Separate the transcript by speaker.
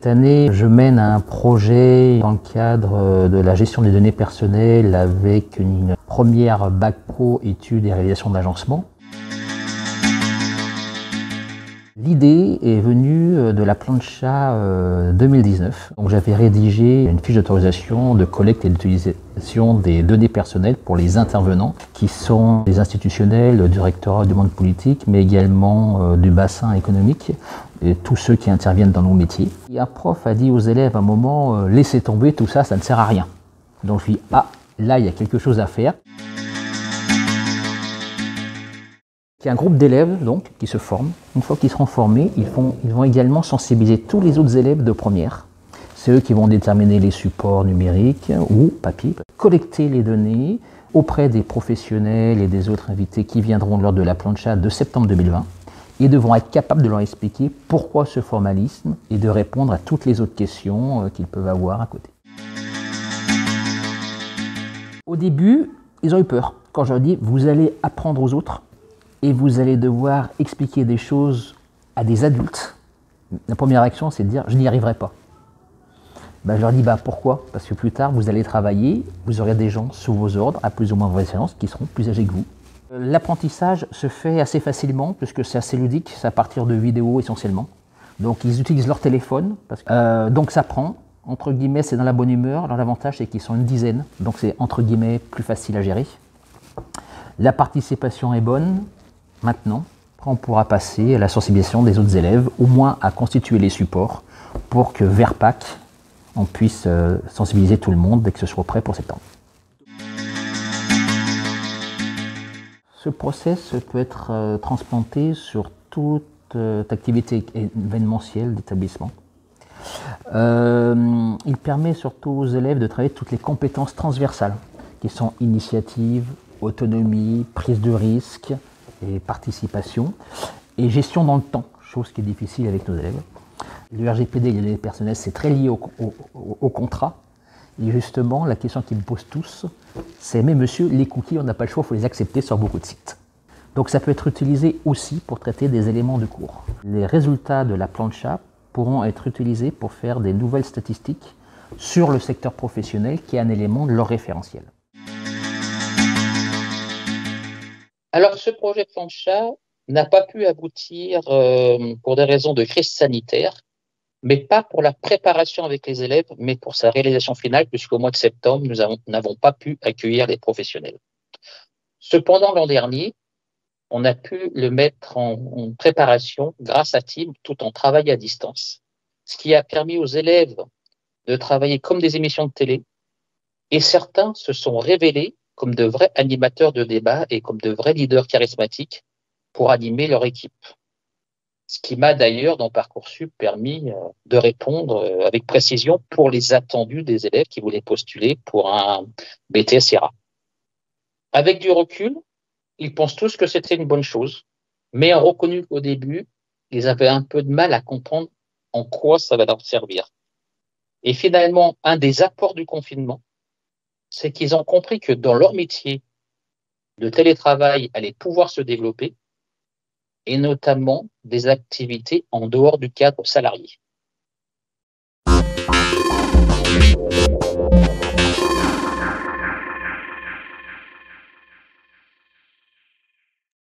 Speaker 1: Cette année, je mène un projet dans le cadre de la gestion des données personnelles avec une première bac pro études et réalisation d'agencement. L'idée est venue de la plancha 2019. Donc j'avais rédigé une fiche d'autorisation de collecte et d'utilisation des données personnelles pour les intervenants qui sont des institutionnels du rectorat du monde politique, mais également du bassin économique et tous ceux qui interviennent dans nos métiers. Et un prof a dit aux élèves à un moment laissez tomber tout ça, ça ne sert à rien. Donc je dis ah, là il y a quelque chose à faire. Il y a un groupe d'élèves donc qui se forment. Une fois qu'ils seront formés, ils vont également sensibiliser tous les autres élèves de première. C'est eux qui vont déterminer les supports numériques ou papier, collecter les données auprès des professionnels et des autres invités qui viendront lors de la plancha de septembre 2020 et devront être capables de leur expliquer pourquoi ce formalisme et de répondre à toutes les autres questions qu'ils peuvent avoir à côté. Au début, ils ont eu peur. Quand je leur dis vous allez apprendre aux autres, et vous allez devoir expliquer des choses à des adultes. La première réaction, c'est de dire « je n'y arriverai pas ». Je leur dis pourquoi ? Parce que plus tard, vous allez travailler, vous aurez des gens sous vos ordres, à plus ou moins mauvaise expérience, qui seront plus âgés que vous. L'apprentissage se fait assez facilement, puisque c'est assez ludique, c'est à partir de vidéos essentiellement. Donc ils utilisent leur téléphone, donc ça prend. Entre guillemets, c'est dans la bonne humeur. Alors l'avantage, c'est qu'ils sont une dizaine, donc c'est entre guillemets plus facile à gérer. La participation est bonne. Maintenant, on pourra passer à la sensibilisation des autres élèves, au moins à constituer les supports pour que vers Pâques, on puisse sensibiliser tout le monde dès que ce soit prêt pour septembre. Ce process peut être transplanté sur toute activité événementielle d'établissement. Il permet surtout aux élèves de travailler toutes les compétences transversales, qui sont initiative, autonomie, prise de risque, et participation, et gestion dans le temps, chose qui est difficile avec nos élèves. Le RGPD et les données personnelles, c'est très lié au contrat. Et justement, la question qu'ils me posent tous, c'est « mais monsieur, les cookies, on n'a pas le choix, il faut les accepter sur beaucoup de sites ». Donc ça peut être utilisé aussi pour traiter des éléments de cours. Les résultats de la plancha pourront être utilisés pour faire des nouvelles statistiques sur le secteur professionnel qui est un élément de leur référentiel.
Speaker 2: Alors, ce projet de plancha n'a pas pu aboutir pour des raisons de crise sanitaire, mais pas pour la préparation avec les élèves, mais pour sa réalisation finale, puisqu'au mois de septembre, nous n'avons pas pu accueillir les professionnels. Cependant, l'an dernier, on a pu le mettre en préparation grâce à Teams, tout en travaillant à distance, ce qui a permis aux élèves de travailler comme des émissions de télé, et certains se sont révélés comme de vrais animateurs de débat et comme de vrais leaders charismatiques pour animer leur équipe. Ce qui m'a d'ailleurs, dans Parcoursup, permis de répondre avec précision pour les attendus des élèves qui voulaient postuler pour un BTS IRA. Avec du recul, ils pensent tous que c'était une bonne chose, mais ont reconnu qu'au début, ils avaient un peu de mal à comprendre en quoi ça va leur servir. Et finalement, un des apports du confinement, c'est qu'ils ont compris que dans leur métier, le télétravail allait pouvoir se développer, et notamment des activités en dehors du cadre salarié.